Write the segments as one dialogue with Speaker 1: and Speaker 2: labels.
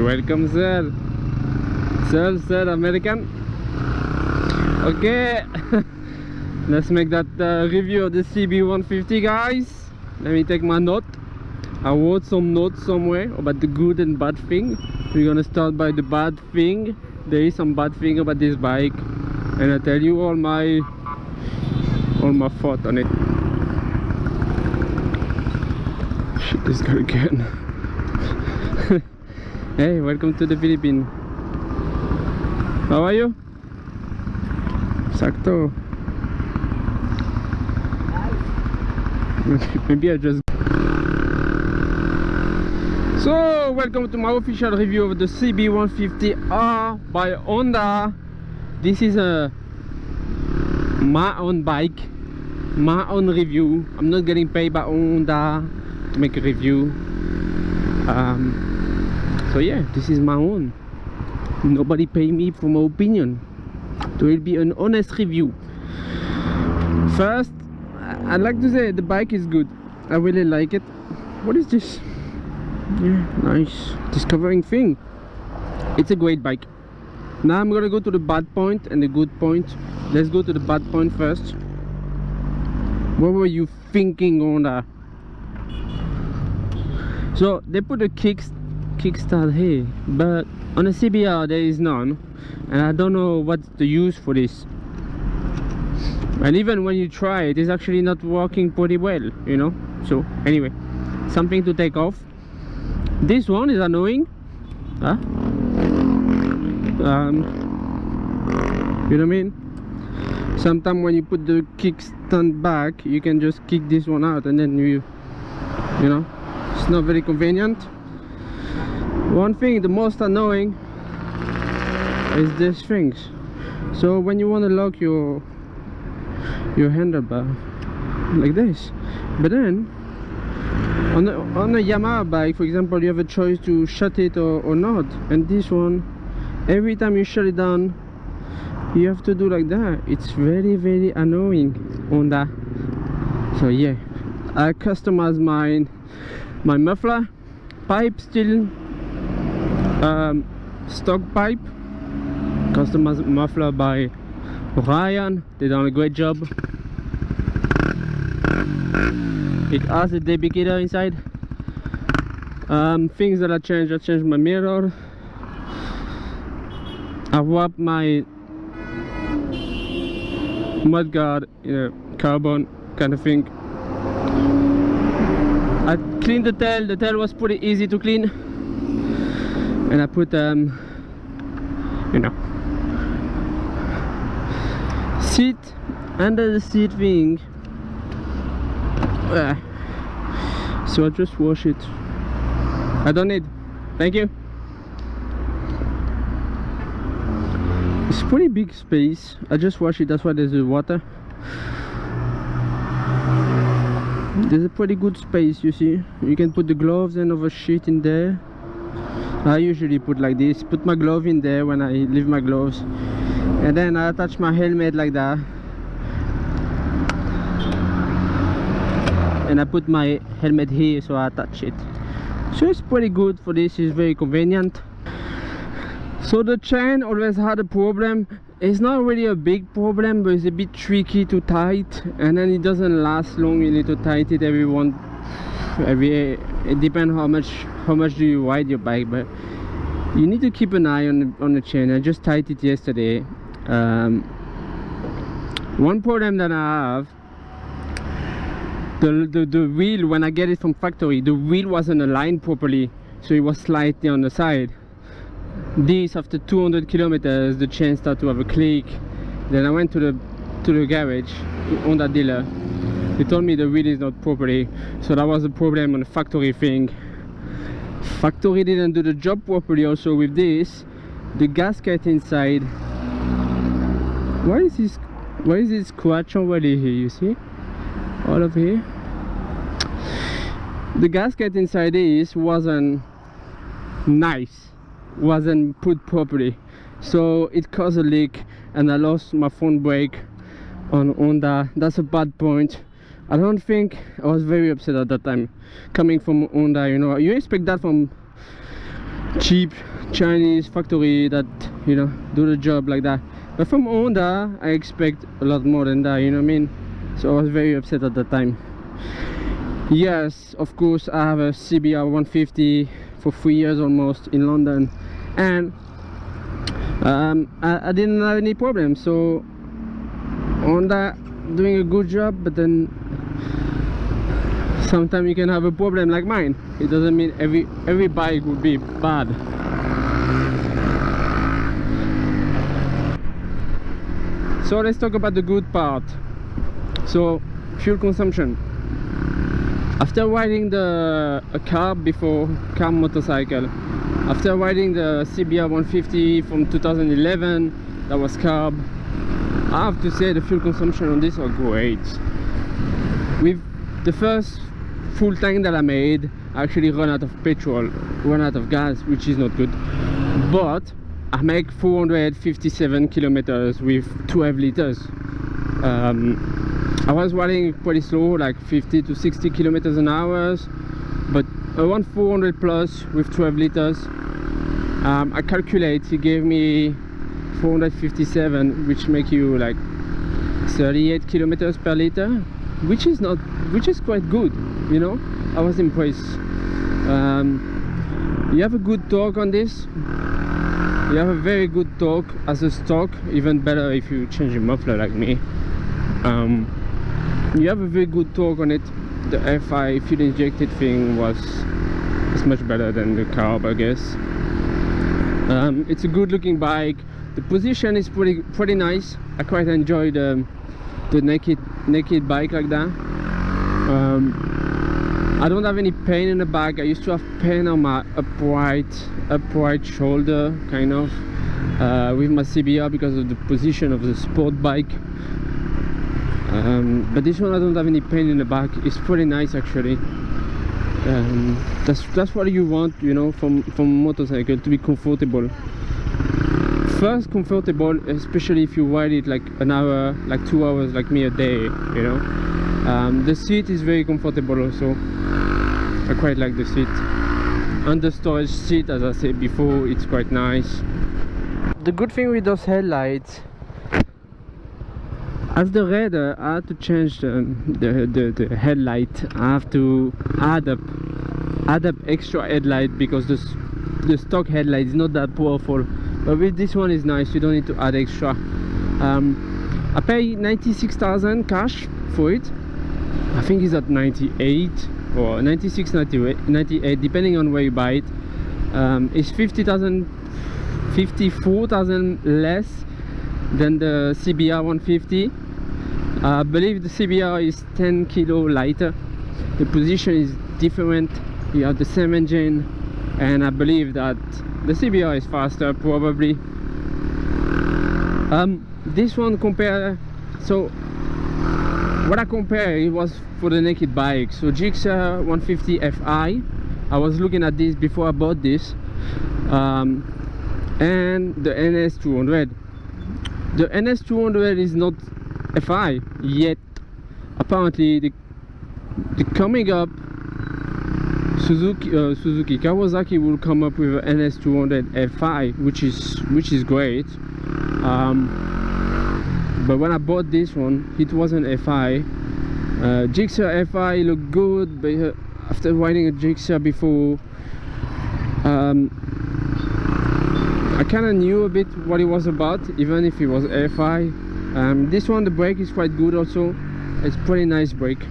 Speaker 1: You're welcome, sir. Sir, American. Okay. Let's make that review of the CB150, guys. Let me take my note. I wrote some notes somewhere about the good and bad thing. We're gonna start by the bad thing. There is some bad thing about this bike, and I tell you all my thought on it. Shit, this guy again. Hey, welcome to the Philippines. How are you? Sakto. Maybe I just... So, welcome to my official review of the CB150R by Honda. This is my own bike, my own review. I'm not getting paid by Honda to make a review. So yeah, this is my own. Nobody pay me for my opinion. It will be an honest review. First, I'd like to say the bike is good. I really like it. What is this? Yeah, nice discovering thing. It's a great bike. Now I'm gonna go to the bad point and the good point. Let's go to the bad point first. What were you thinking on that? So they put a kickstart here, but on a CBR there is none, and I don't know what's the use for this. And even when you try it, it's actually not working pretty well, you know. So anyway, something to take off. This one is annoying, huh? You know what I mean? Sometimes when you put the kickstand back, you can just kick this one out, and then you know, it's not very convenient. One thing, the most annoying, is these things. So when you want to lock your handlebar like this, but then on a YAMAHA bike, for example, you have a choice to shut it or not, and this one, every time you shut it down, you have to do like that. It's very, very annoying on that. So yeah, I customized my muffler pipe, still stock pipe, customized muffler by Ryan. They done a great job. It has a debicator inside. Things that I changed my mirror. I wrapped my mudguard in a carbon kind of thing. I cleaned the tail. The tail was pretty easy to clean, and I put you know, seat under the seat thing. So I just wash it. I don't need. Thank you. It's pretty big space. I just wash it. That's why there's the water. There's a pretty good space, you see. You can put the gloves and other shit in there. I usually put like this. Put my glove in there when I leave my gloves, and then I attach my helmet like that, and I put my helmet here, so I attach it. So it's pretty good for this. It's very convenient. So the chain always had a problem. It's not really a big problem, but it's a bit tricky to tight, and then it doesn't last long. You need to tight it it depends how much do you ride your bike, but you need to keep an eye on the chain. I just tightened it yesterday. One problem that I have, the wheel, when I get it from factory, the wheel wasn't aligned properly, so it was slightly on the side. This, after 200 kilometers, the chain started to have a click. Then I went to the garage, on that dealer. They told me the wheel is not properly, so that was a problem on the factory thing. Factory didn't do the job properly also with this. The gasket inside, why is this scratch already here? You see, all of here. The gasket inside this wasn't nice, wasn't put properly, so it caused a leak, and I lost my front brake on Honda. That's a bad point. I don't think, I was very upset at that time, coming from Honda. You know, you expect that from cheap Chinese factory that, you know, do the job like that. But from Honda I expect a lot more than that, you know what I mean? So I was very upset at that time. Yes, of course I have a CB150 for 3 years almost in London, and I didn't have any problems. So Honda doing a good job, but then sometimes you can have a problem like mine. It doesn't mean every bike would be bad. So let's talk about the good part. So fuel consumption. After riding a carb before, carb motorcycle, after riding the CB150 from 2011, that was carb, I have to say the fuel consumption on this are great. With the first full tank that I made, I actually run out of petrol, run out of gas, which is not good. But I make 457 kilometers with 12 liters. I was riding pretty slow, like 50 to 60 kilometers an hour, but around 400 plus with 12 liters. I calculate, he gave me 457, which make you like 38 kilometers per liter, which is quite good, you know. I was impressed. You have a good torque on this. You have a very good torque as a stock, even better if you change your muffler like me. You have a very good torque on it. The FI fuel injected thing was much better than the carb, I guess. It's a good looking bike. The position is pretty nice. I quite enjoy the naked bike like that. I don't have any pain in the back. I used to have pain on my upright shoulder, kind of, with my CBR because of the position of the sport bike. But this one I don't have any pain in the back. It's pretty nice actually. That's what you want, you know, from a motorcycle, to be comfortable. First, comfortable, especially if you ride it like an hour, like 2 hours, like me a day, you know. The seat is very comfortable also. I quite like the seat, and the storage seat, as I said before, it's quite nice. The good thing with those headlights, as the raider, I had to change the headlight. I have to add up extra headlight because the stock headlight is not that powerful. But with this one is nice. You don't need to add extra. I pay 96,000 cash for it. I think it's at 98 or 96, 98, depending on where you buy it. It's 54,000 less than the CBR 150. I believe the CBR is 10 kilo lighter. The position is different. You have the same engine, and I believe that the CBR is faster probably. This one compare, so what I compare, it was for the naked bike. So Gixxer 150 Fi, I was looking at this before I bought this, and the NS200. The NS200 is not Fi yet. Apparently the coming up Suzuki Kawasaki will come up with an NS200 Fi, which is great. But when I bought this one, it wasn't Fi. Gixxer Fi looked good, but after riding a Gixxer before, I kind of knew a bit what it was about, even if it was Fi. This one, the brake is quite good also. It's pretty nice brake.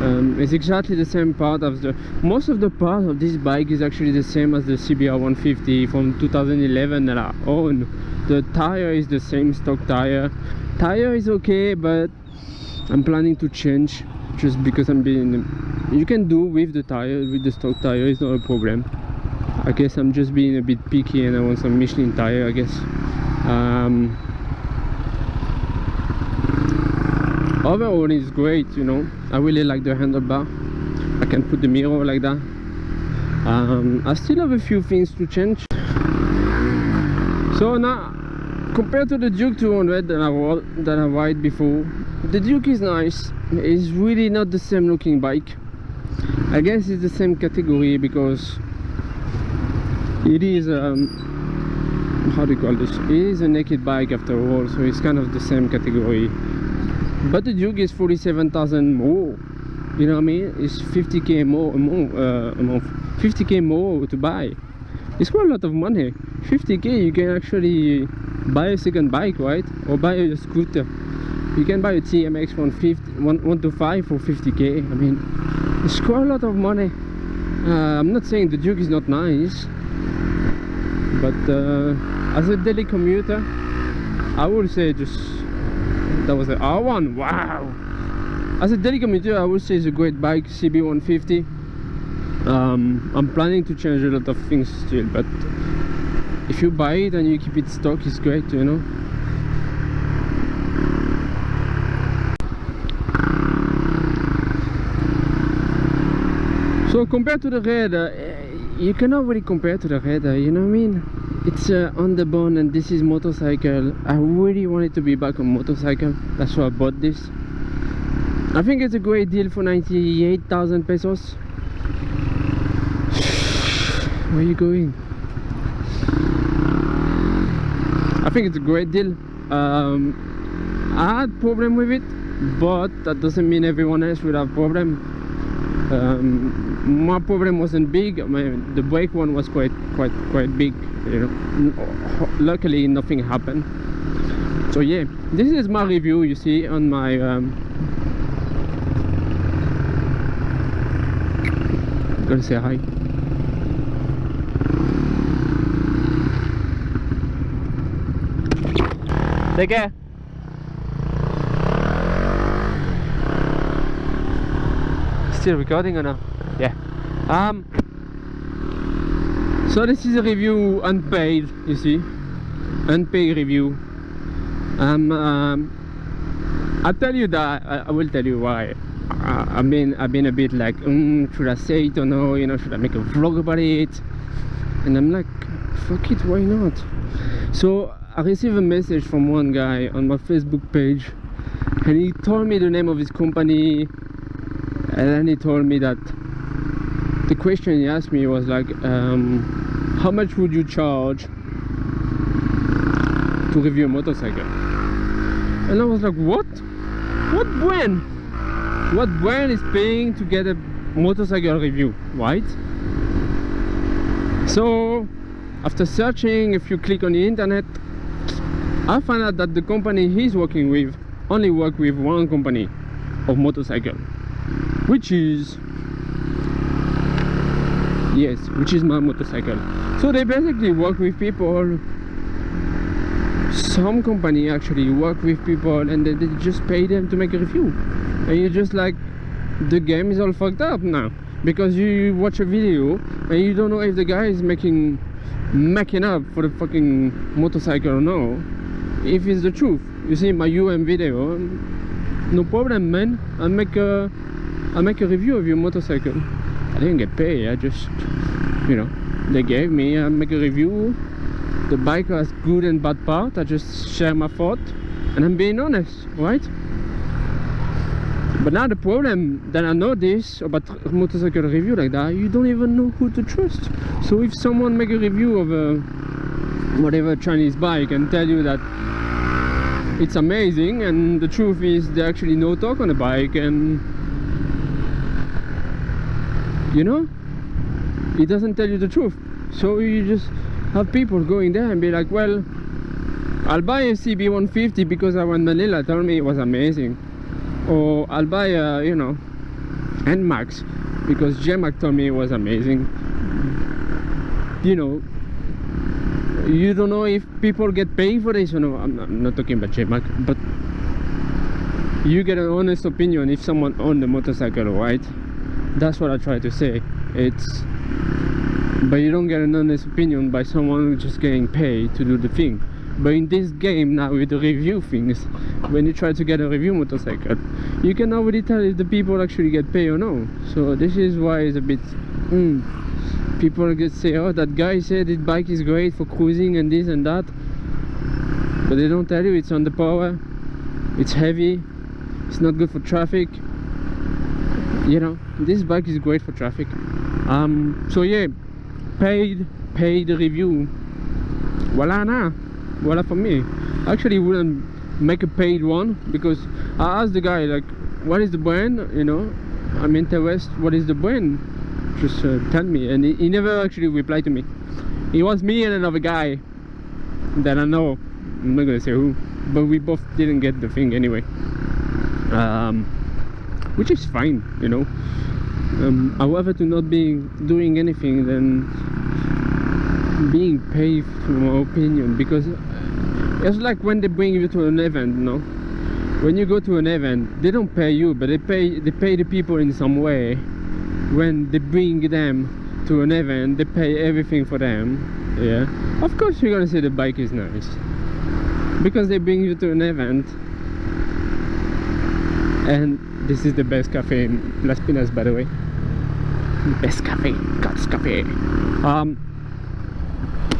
Speaker 1: It's exactly the same part of most of the part of this bike is actually the same as the CBR 150 from 2011 that I own. The tire is the same stock tire. Tire is okay, but I'm planning to change just because you can do with the tire, with the stock tire, it's not a problem. I guess I'm just being a bit picky and I want some Michelin tire, I guess. Overall it's great, you know. I really like the handlebar. I can put the mirror like that. I still have a few things to change. So now, compared to the Duke 200 that I ride before, the Duke is nice. It's really not the same looking bike. I guess it's the same category because It is how do you call this? It is a naked bike after all, so it's kind of the same category. But the Duke is 47,000 more. You know what I mean? It's 50k more a month. 50k more to buy. It's quite a lot of money. 50k, you can actually buy a second bike, right? Or buy a scooter. You can buy a TMX 125 for 50k. I mean, it's quite a lot of money. I'm not saying the Duke is not nice, but as a daily commuter, I would say just that was the R1. Wow! As a daily commuter, I would say it's a great bike, CB150. I'm planning to change a lot of things still, but if you buy it and you keep it stock, it's great, you know. So compared to the Red, you cannot really compare to the Red, you know what I mean? It's on the bone, and this is motorcycle. I really wanted to be back on motorcycle, that's why I bought this. I think it's a great deal for 98,000 pesos. Where are you going? I think it's a great deal. I had problem with it, but that doesn't mean everyone else will have problem. My problem wasn't big. The brake one was quite big, you know. Luckily nothing happened. So yeah, this is my review, you see, on my gotta say hi. Take care. Still recording or not? Yeah. So this is a review, unpaid, you see, unpaid review. I'll tell you that I will tell you why. I've been a bit like, should I say it or no? You know, should I make a vlog about it? And I'm like, fuck it, why not? So I received a message from one guy on my Facebook page, and he told me the name of his company. And then he told me that the question he asked me was like, how much would you charge to review a motorcycle? And I was like, what? What brand? What brand is paying to get a motorcycle review, right? So after searching, if you click on the internet, I found out that the company he's working with only work with one company of motorcycle, which is my motorcycle. So they basically work with people. Some company actually work with people and they just pay them to make a review, and you're just like, the game is all fucked up now, because you watch a video and you don't know if the guy is making up for the fucking motorcycle or no, if it's the truth. You see my video, no problem, man. I make a review of your motorcycle. I didn't get paid, I just, you know, they gave me, I make a review. The bike has good and bad part, I just share my thought, and I'm being honest, right? But now the problem that I know this about motorcycle review like that, you don't even know who to trust. So if someone make a review of a whatever Chinese bike and tell you that it's amazing, and the truth is there actually no talk on the bike, and you know, it doesn't tell you the truth. So you just have people going there and be like, well, I'll buy a CB150 because I want Manila told me it was amazing, or I'll buy a, you know, NMAX because JMAC told me it was amazing. You know, you don't know if people get paid for this or no. I'm not talking about JMAC, but you get an honest opinion if someone owns the motorcycle, right? That's what I try to say. But you don't get an honest opinion by someone just getting paid to do the thing. But in this game now, with the review things, when you try to get a review motorcycle, you can already tell if the people actually get paid or no. So this is why it's a bit people get say, oh, that guy said his bike is great for cruising and this and that, but they don't tell you it's under power, it's heavy, it's not good for traffic. You know, this bike is great for traffic. So yeah, paid paid review. Voila, voila for me. Actually, wouldn't make a paid one because I asked the guy like, what is the brand? You know, I'm interested. What is the brand? Just tell me. And he never actually replied to me. It was me and another guy that I know. I'm not gonna say who, but we both didn't get the thing anyway. Which is fine, you know. However, to not being doing anything than being paid, to my opinion, because it's like when they bring you to an event, you know. When you go to an event, they don't pay you, but they pay the people in some way. When they bring them to an event, they pay everything for them. Yeah, of course you're gonna say the bike is nice because they bring you to an event. And this is the best cafe in Las Pinas, by the way. Best cafe, God's cafe.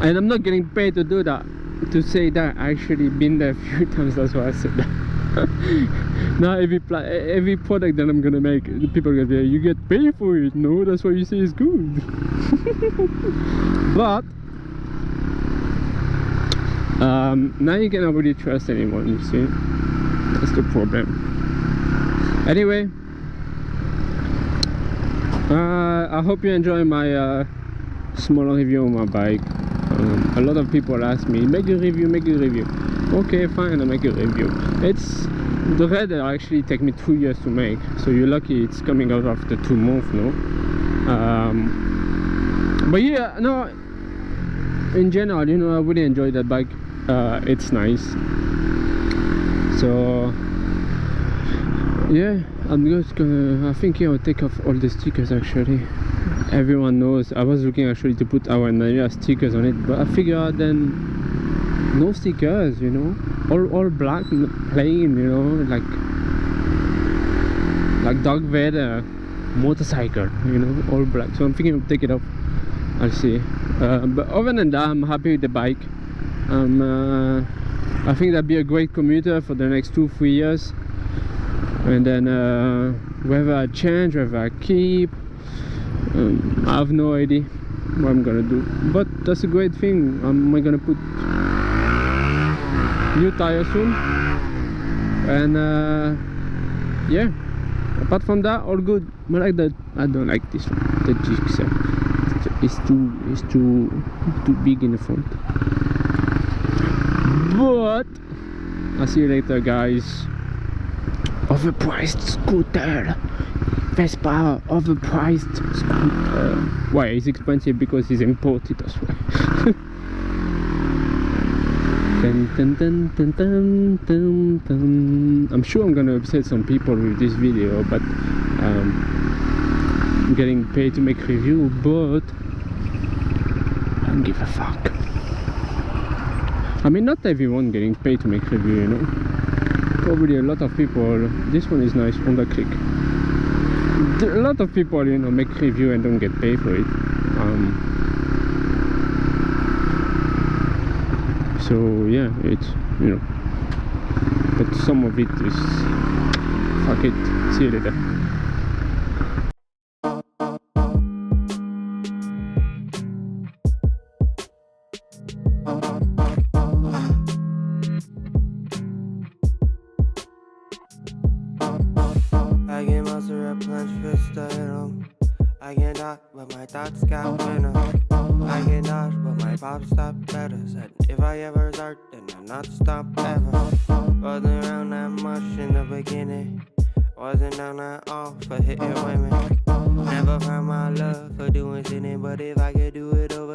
Speaker 1: And I'm not getting paid to do that, to say that. I actually been there a few times, that's why I said that. Now every product that I'm gonna make, the people are gonna be like, you get paid for it. No, that's why you say it's good. But now you cannot really trust anyone, you see. That's the problem. Anyway, I hope you enjoy my small review on my bike. A lot of people ask me, make a review, make a review. Okay, fine, I'll make a review. The red actually take me 2 years to make, so you're lucky it's coming out after 2 months, no? But yeah, no, in general, you know, I really enjoy that bike. It's nice. So yeah, I'm just gonna, I think I'll take off all the stickers actually. Everyone knows I was looking actually to put our MANILA stickers on it, but I figured out then no stickers, you know, all black, plain, you know, like Dark Vader motorcycle, you know, all black. So I'm thinking I'll take it off. I'll see. But other than that, I'm happy with the bike. I think that'd be a great commuter for the next 2-3 years. And then whether I change, whether I keep, I have no idea what I'm gonna do. But that's a great thing. I'm gonna put new tires soon. And yeah, apart from that, all good. I like that. I don't like this one, the jigsaw. It's too big in the front. But I'll see you later, guys. Overpriced scooter, Vespa, overpriced scooter. Why? It's expensive because it's imported as well. Dun, dun, dun, dun, dun, dun, dun. I'm sure I'm gonna upset some people with this video, but I'm getting paid to make review, but I don't give a fuck. I mean, not everyone getting paid to make review, you know. Probably a lot of people. This one is nice, Honda Click. A lot of people, you know, make review and don't get paid for it. So yeah, it's, you know, but some of it is fuck it. See you later.
Speaker 2: I get knocked, but my thoughts got better. I get knocked, but my pop stopped better. Said if I ever start, then I'll not stop ever. Wasn't around that much in the beginning. Wasn't down at all for hitting women. Never found my love for doing sinning, but if I could do it over